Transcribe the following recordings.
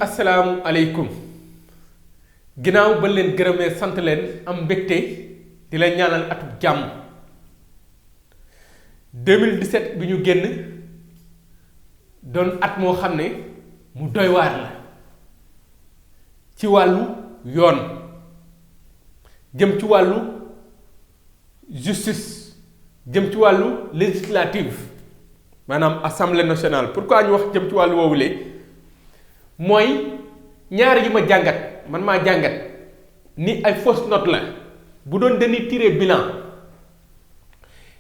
assalaamu aleykum ginnaaw ba leen gërëmee sant leen am mbégte di la ñaanal atub jàmm 2017 bi ñu génn doon at moo xam ne mu doy waar la ci wàllu yoon jëm ci wàllu justice jëm ci wàllu législative maanaam assemblée nationale pourquoi ñu wax jëm ci wàllu woowule mooy ñaar yi ma jàngat man maa jàngat ni ay fausse note la bu doon dañuy tirer bilan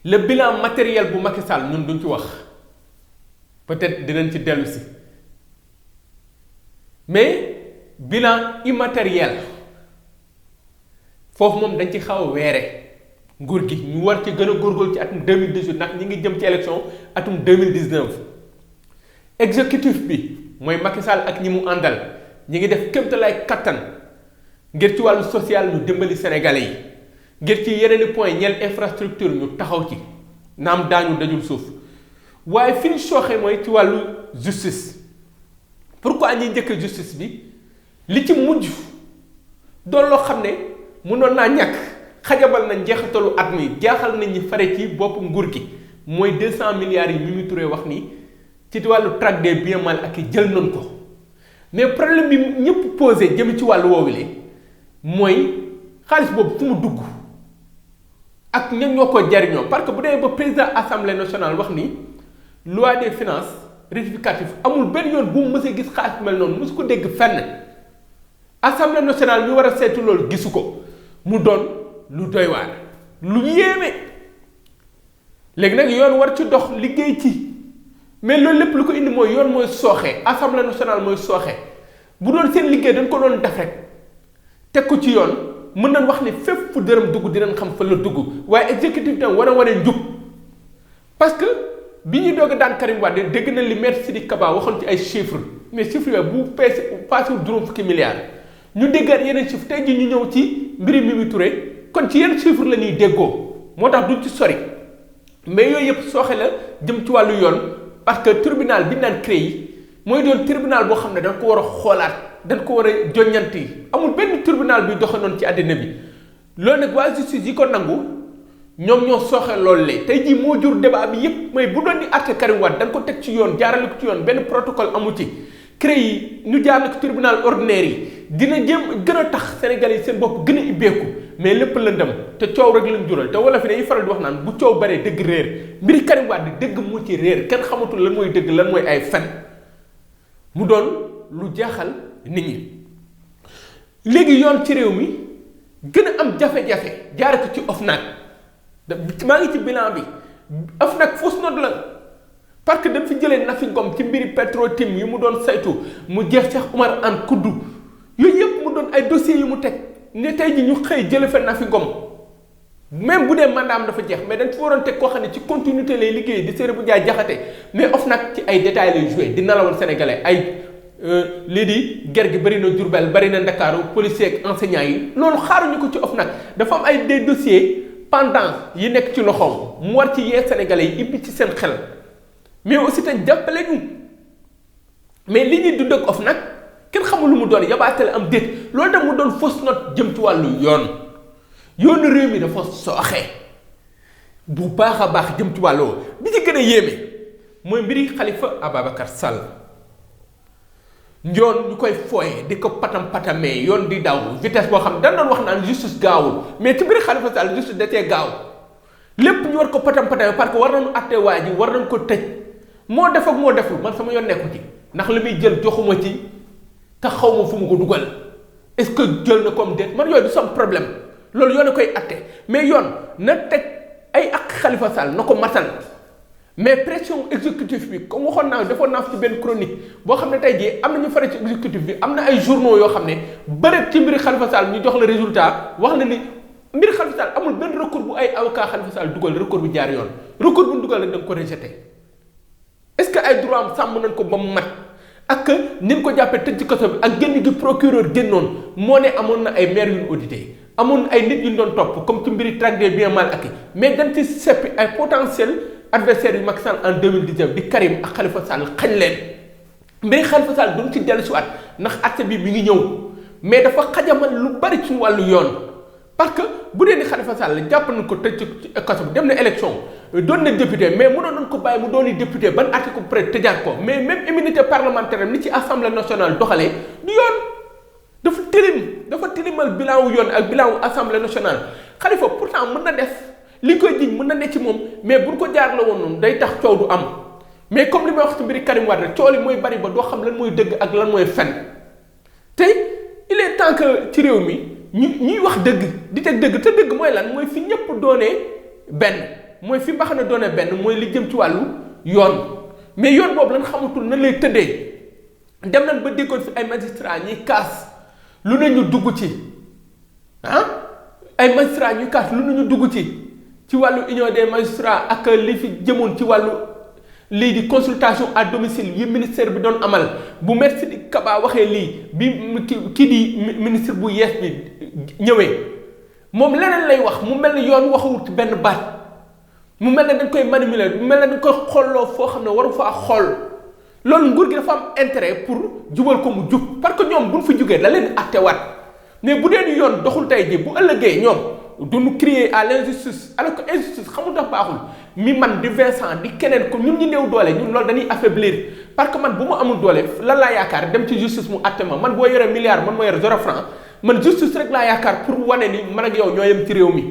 le bilan matériel bu Macky Sall ñun duñ ci wax peut-être dinañ ci dellu si mais bilan immatériel foofu moom dañ ci xaw a weere nguur gi ñu war ci gën a góorgóorlu ci atum 2018 ndax ñi ngi jëm ci élection atum 2019 exécutif bi mooy Macky Sall ak ñi mu àndal ñi ngi def kéemtalaay kattan ngir ci wàllu social ñu dimbali sénégalais yi ngir ci yeneen i point ñeel infrastructure ñu taxaw ci naam daañu dajul suuf waaye fi ñu sooxee mooy ci wàllu justice pourquoi ñuy njëkk justice bi li ci mujj doon loo xam ne mënoon naa ñàkk xajabal na njeexitalu at mi jaaxal nañ ñi fare ci bopp nguur gi mooy 200 milliards yi Mimi Touré wax ni ci wàllu traque des biens mal acquis jël nañ ko mais problème bi ñëpp posé jëm ci wàllu woowu li mooy xaalis boobu fu mu dugg ak ñan ñoo ko jariñoo parce que bu dee ba président assemblée nationale wax ni loi des finances rectificative amul benn yoon bu mu mësee gis xaalis mel noonu mësu ko dégg fenn assemblée nationale mi war a seetu loolu gisu ko mu doon lu doy waar lu yéeme léegi nag yoon war ci dox liggéey ci mais loolu lépp lu ko indi mooy yoon mooy sooxe assemblée nationale mooy sooxe bu doon seen liggéey dañ ko doon def rek teg ko ci yoon mën nañ wax ni fépp fu dërëm dugg dinañ xam fa la dugg waaye exécutif tam war a wane njub parce que bi ñuy doog a daan Karim Wade dégg na li maître Sidiki Kaba waxoon ci ay chiffres mais chiffres yooyu bu passé juróom fukki milliards ñu déggaat yeneen chiffres tey ji ñu ñëw ci mbiri Mimi Touré kon ci yenn chiffres la ñuy déggoo moo tax duñ ci sori mais yooyu yëpp sooxe la jëm ci wàllu yoon parce que tribunal bi naan CREI yi mooy doon tribunal boo xam ne dañ ko war a xoolaat dañ ko war a joññanti amul benn tribunal bi doxe noonu ci àddina bi loolu nag waa justice yi ko nangu ñoom ñoo sooxe loolu la tey jii moo jur débat bi yépp mooy bu doon di àtte Karim Wade dañ ko teg ci yoon jaarale ko ci yoon benn protocole amu ci CREI yi ñu jaarale ko tribunal ordinaire yi dina jéem gën a tax Sénégalais yi seen bopp gën a ibbeeku mais lépp lëndëm te coow rek lañ jural te wala fi dañuy faral di wax naan bu coow baree dëgg réer mbiri Karim Wade dëgg mu ci réer kenn xamatul lan mooy dëgg lan mooy ay fen mu doon lu jaaxal nit ñi léegi yoon ci réew mi gën a am jafe-jafe jaare ko ci OFNAC maa ngi ci bilan bi OFNAC fausse note la parce que dañ fi jëlee Nafi Ngom ci mbiri Petro-Tim yi mu doon saytu mu jeex Cheikh Oumar Anne Koudou yooyu yëpp mu doon ay dossiers yu mu teg ne tey ji ñu xëy jële fa Nafi Ngom même bu dee mandaam dafa jeex mais dañ fi waroon teg koo xam ne ci continuité lay liggéey di Seydou Ndiaye Diakhaté mais OFNAC ci ay détails lay joué di nalawal sénégalais ay lii di ger gi bëri na Diourbel bëri na Ndakaaru policiers ak enseignants yi loolu xaaruñu ko ci OFNAC dafa am ay des dossiers pendant yi nekk ci loxoom mu war ci yee sénégalais yi ibbi ci seen xel mais aussi te jàppale ñu mais li ñuy dund ak OFNAC kenn xamul lu mu doon yabaatale am déet loolu tam mu doon fausse note jëm ci wàllu yoonu réew mi dafa sooxe bu baax a baax jëm ci wàllu bi ci gën a yéeme mooy mbiri Khalifa Ababacar Sall yoon ñu koy fooye di ko patamee yoon di daw vitesse boo xam ne dañ doon wax naan justice gaawul mais ci mbiri Khalifa Sall justice da cee gaaw lépp ñu war ko patamee parce que war nañu àtte waa ji war nañ ko tëj moo def ak moo deful man sama yoon nekku ci ndax li muy jël joxuma ci te xaw ma fu mu ko dugal est-ce que jël na comme déet man yooyu du sam problème loolu yoon a koy atte mais yoon na teg ay ak Khalifa Sall na ko matal mais pression exécutif bi comme waxoon naa defoon naa fi ci benn chronique boo xam ne tey jii am na ñu fare ci exécutif bi am na ay journaux yoo xam ne bëreet ci mbiri Khalifa Sall ñu jox la résultat wax na ni mbiri Khalifa Sall amul benn recours bu ay avocat Khalifa Sall dugal recours bi jaar yoon recours bu ñu dugal rek da nga ko rejeté est-ce que ay droit am sàmm nañ ko ba mu mat ak nin ko jàppee tëj ci kaso bi ak génn gi procureur génnoon moo ne amoon na ay maire yu ñu audité amoon ay nit yu ñu doon topp comme ci mbiri traque des biens mal acquis mais dañ ci seppi ay potentiel adversaires yu Macky Sall en 2019 di Karim ak Khalifa Sall xañ leen mbiri Khalifa Sall duñ ci dellu si waat ndax acte bi mi ngi ñëw mais dafa xajamal lu bari ci wàllu yoon parce que bu dee ni Khalifa Sall jàpp nañ ko tëj ci kaso bi dem na élection doon na député mais mënoon nañ ko bàyyi mu dooni député ban article peut tëjaat ko mais même immunité parlementaire ni ci assemblée nationale doxalee du yoon dafa tilimal bilan wu yoon ak bilan wu assemblée nationale Khalifa pourtant mën na def li koy jiñ mën na ne ci moom mais buñ ko jaar la woon noonu day tax coow du am mais comme li may wax ci mbiri Karim Wade rek coow li mooy bari ba doo xam lan mooy dëgg ak lan mooy fen tey il est temps que ci réew mi ñuy wax dëgg di teg dëgg te dëgg mooy lan mooy fi ñëpp doonee benn mooy fi mbax na doonee benn mooy li jëm ci wàllu yoon mais yoon boobu lan xamatul nan lay tëddee dem nañ ba déggoon fi ay magistrats ñuy kaas lu ne ñu dugg ci ay magistrats ñuy kaas lu ne ñu dugg ci wàllu union des magistrats ak li fi jëmoon ci wàllu lii di consultation à domicile yi ministère bi doon amal bu Maître Sidiki Kaba waxee lii bi kii di ministre bu yees bi ñëwee moom leneen lay wax mu mel ni yoon waxawut ci benn baat mu mel ne dañ koy manipuler mu mel ne dañ koy xolloo foo xam ne waru faa xool loolu nguur gi dafa am intérêt pour jubal ko mu jub parce que ñoom buñ fi jugee da leen attewaat mais bu dee ni yoon doxul tey ji bu ëllëgee ñoom duñu crier à l'injustice alors que injustice xamul tax baaxul mi man di Vincent di keneen ko ñun ñi néew doole ñun loolu dañuy affaiblir parce que man bu ma amul doole lan laa yaakaar dem ci justice mu atte ma man boo yoree milliard man moo yore 0 franc man justice rek laa yaakaar pour wane ni man ak yow ñoo yem ci réew mi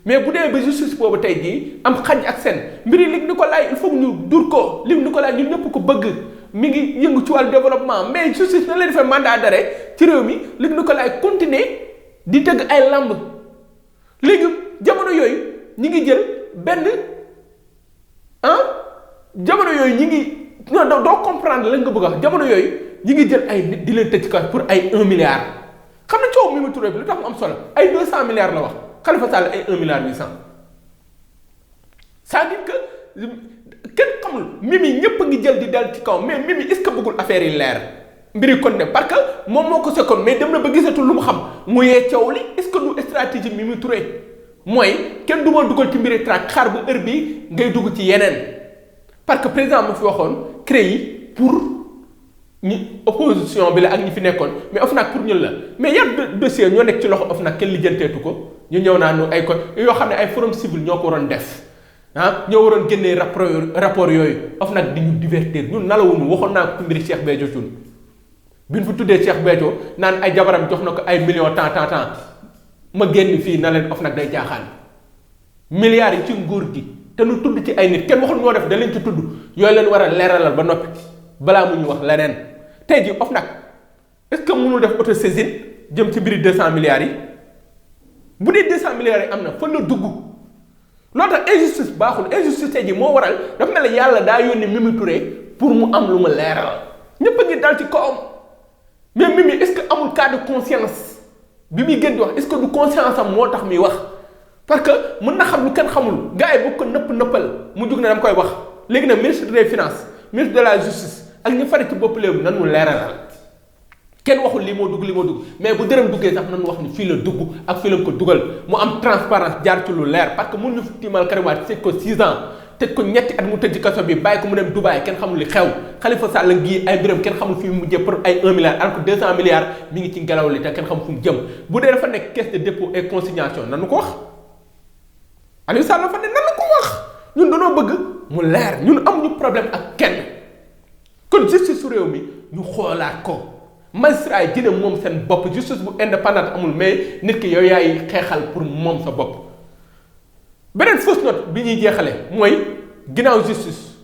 mais bu dee ba justice boobu tey jii am xaj ak seen mbiri Luc Nicolaï il faut que ñu dur ko Luc Nicolaï ñun ñëpp ko bëgg mi ngi yëngu ci wàllu développement mais justice na leen defee mandat d'arrêt ci réew mi Luc Nicolaï continuer di tëgg ay lamb léegi jamono yooyu ñi ngi jël benn jamono yooyu ñi ngi non doo comprendre lan nga bëgg a wax jamono yooyu ñi ngi jël ay nit di leen tëj ci kaw pour ay 1 milliard xam na coow Mimi Touré bi lu tax mu am solo ay 200 milliards la wax Khalifa Sall ay 1 milliard 800 c'est-à-dire que kenn xamul Mimi ñëpp a ngi jël di dal ci kaw mais Mimi est-ce que bëggul affaire yi leer mbiri kon ne parce que moom moo ko sekkoon mais dem na ba gisatul lu mu xam mu yee coow li est-ce que du stratégie Mimi Touré mooy kenn du ma dugal ci mbiri track xaar bu heure bi ngay dugg ci yeneen parce que président mu fi waxoon créé pour ñi opposition bi la ak ñi fi nekkoon mais OFNAC pour ñun la mais yan dossier ñoo nekk ci loxo OFNAC kenn lijjanteetu ko ñu ñëw naa nu ay ko yoo xam ne ay forum civil ñoo ko waroon def ñoo waroon génnee rapport yooyu OFNAC di ñu divertir ñun nalawuñu waxoon naa ko ci mbiri Cheikh Béthio Thioune bi ñu fi tuddee Cheikh Béthio naan ay jabaram jox na ko ay millions temps ma génn fii na leen OFNAC day jaaxaan milliards yi ci nguur gi te nu tudd ci ay nit kenn waxul ñoo def da leen ci tudd yooyu leen war a leeralal ba noppi balaa mu ñu wax leneen tey ji OFNAC est-ce que mënul def autosaisine jëm ci mbiri 200 milliards yi bu dee 200 milliards yi am na fan la dugg loolu tax injustice baaxul injustice tey ji moo waral dafa mel ne yàlla daa yónni Mimi Touré pour mu am lu mu leeral ñëpp a ngi dal ci kawam mais Mimi est-ce que amul cas de conscience bi muy gën di wax est-ce que du conscience am moo tax muy wax parce que mën na xam lu kenn xamul gars yi boo ko nëppal mu jug ne dama koy wax léegi nag ministre des finances ministre de la justice ak ñu fari ci bopp léegi nan mu leeralal kenn waxul lii moo dugg mais bu dërëm duggee sax nan wax ni fii la dugg ak fii la ko dugal mu am transparence jaar ci lu leer parce que mun ñu fi tiimal Karim Wade tëj ko 6 ans tëj ko ñetti at mu tëj ci kaso bi bàyyi ko mu dem Dubaï kenn xamul li xew Khalifa Sall ngi ay mbiram kenn xamul fi mu mujjee pour ay 1 milliard alors que 200 milliards mi ngi ci ngelaw li te kenn xamul fu mu jëm bu dee dafa nekk caisse de dépôt et consignation nanu ko wax Aliou Sall dafa ne nanu ko wax ñun dañoo bëgg mu leer ñun amuñu problème ak kenn kon justice su réew mi ñu xoolaat ko magistrat yi dina moom seen bopp justice bu indépendante amul mais nit ki yow yaay xeexal pour moom sa bopp beneen fausse note bi ñuy jeexale mooy ginnaaw justice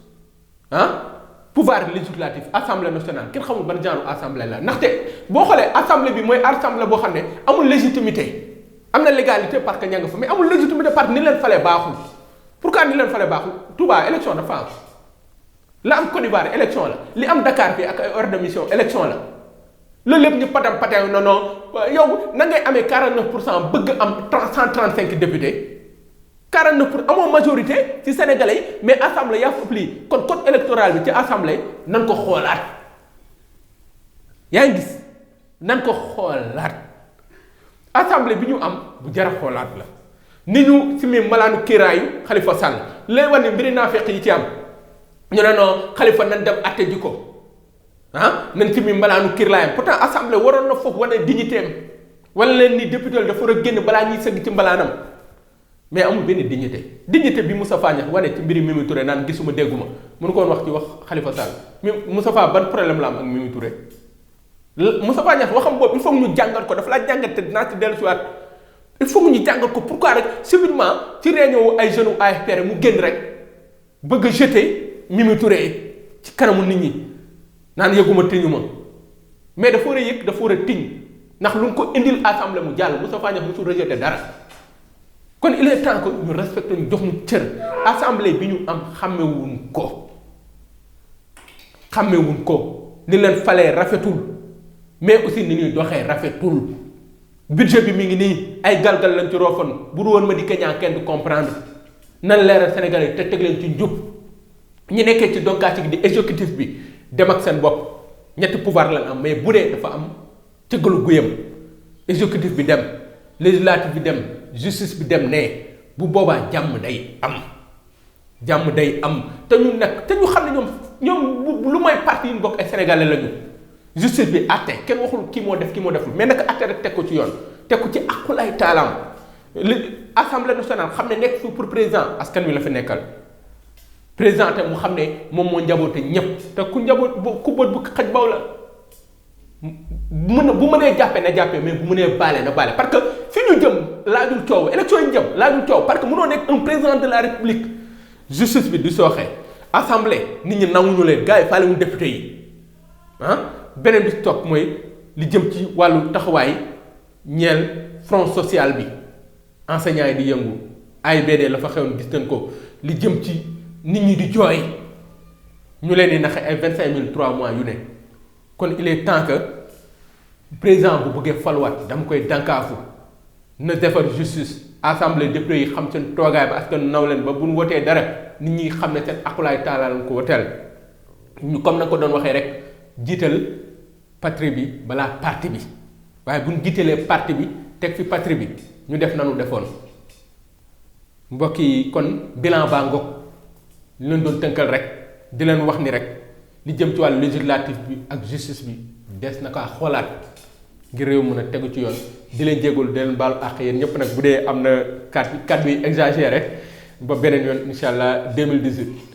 pouvoir législatif assemblée nationale kenn xamul ban genre assemblée la ndaxte boo xoolee assemblée bi mooy assemblée boo xam ne amul légitimité am na légalité parce que ña nga fa mais amul légitimité parce que ni leen falee baaxul pourquoi ni leen falee baaxul Touba élection dafa am la am Côte d'Ivoire élection la li am Dakar fii ak ay ordre de mission élection la loolu lépp ñu patam non yow na ngay amee 49% bëgg am 135 députés 49 pour amoo majorité ci sénégalais yi mais assemblée yaa fa ëpp lii kon code électoral bi ci assemblée nan ko xoolaat yaa ngi gis nan ko xoolaat assemblée bi ñu am bu jar a xoolaat la ni ñu si mi malaanu kiiraayu Khalifa Sall lay wane mbiri naafeq yi ci am ñu ne non Khalifa nan dem atte ji ko nañ ci mi mbalaanu kirlaayam pourtant assemblée waroon na foofu wane dignité am wala leen ni député dafa war a génn balaa ñuy sëgg ci mbalaanam mais amul benn dignité bi Moustapha Niasse wane ci mbiri Mimi Touré naan gisuma dégguma mënu ko woon wax ci wax Khalifa Sall Moustapha ban problème la am ak Mimi Touré Moustapha Niasse waxam boobu il faut ñu jàngal ko dafa laa jàngat te dinaa ci dellusiwaat il faut ñu jàngal ko pourquoi rek subitement ci réunion ay jeunes AFP mu génn rek bëgg a jeter Mimi Touré ci kanamu nit ñi naan yëguma tiñu ma mais dafa war a yëg dafa war a tiñ ndax lu ko indil assemblée mu jàll Moustapha Niasse musul rejeté dara kon il est temps que ñu respecté ñu jox ñu cër assemblée bi ñu am xàmmewuñ ko ni leen falee rafetul mais aussi ni ñuy doxee rafetul budget bi mi ngi nii ay galgal lañ ci roofan bu du woon ma di keñaa kenn du comprendre nan leeral Sénégalais te teg leen ci njub ñi nekkee ci donkaasi gi di exécutif bi dem ak seen bopp ñetti pouvoir lañ am mais bu dee dafa am cëggalu guyam exécutif bi dem législatif bi dem justice bi dem ne bu boobaa jàmm day am te ñu nag te ñu xam ne ñoom lu may parti yi ñu bokk ay sénégalais lañu justice bi àtte kenn waxul kii moo def kii moo deful mais nag àtte rek teg ko ci yoon teg ko ci aqulay taalaam li assemblée nationale xam ne nekk fi pour président askan wi la fi nekkal président te mu xam ne moom moo njaboote ñépp te ku njaboot ku bët bu xaj baw la bu mënee jàppee na jàppee mais bu mënee baale na baale parce que fi ñu jëm laajul coow élection yi ñu jëm laajul coow parce que mënoo nekk un président de la république justice bi du sooxee assemblée nit ñi nanguñu leen gars yi faale mu député yi beneen bi topp mooy li jëm ci wàllu taxawaay ñeel front social bi enseignants yi di yëngu AIBD la fa xewoon gis nañ ko li jëm ci nit ñi di jooy ñu leen di naxe ay 25000 3 mois yu ne kon il est temps que président bu bëggee faluwaat dama koy dànkaafu na defar justice assemblée député yi xam seen toogaay ba askan naw leen ba bu ñu wotee dara nit ñi xam ne seen akulaay taala lañ ko woteel ñu comme na ko doon waxee rek jiital patrie bi balaa parti bi waaye bu ñu jiitalee parti bi teg fi patrie bi ñu def nanu defoon mbokk yi kon bilan baa ngoog li leen doon tënkal rek di leen wax ni rek li jëm ci wàllu législatif bi ak justice bi des na kaa xoolaat ngir réew mën a tegu ci yoon di leen jégalu di leen baalu àq yéen ñëpp nag bu dee am na kàddu yi exagéré ba beneen yoon incha allah 2018.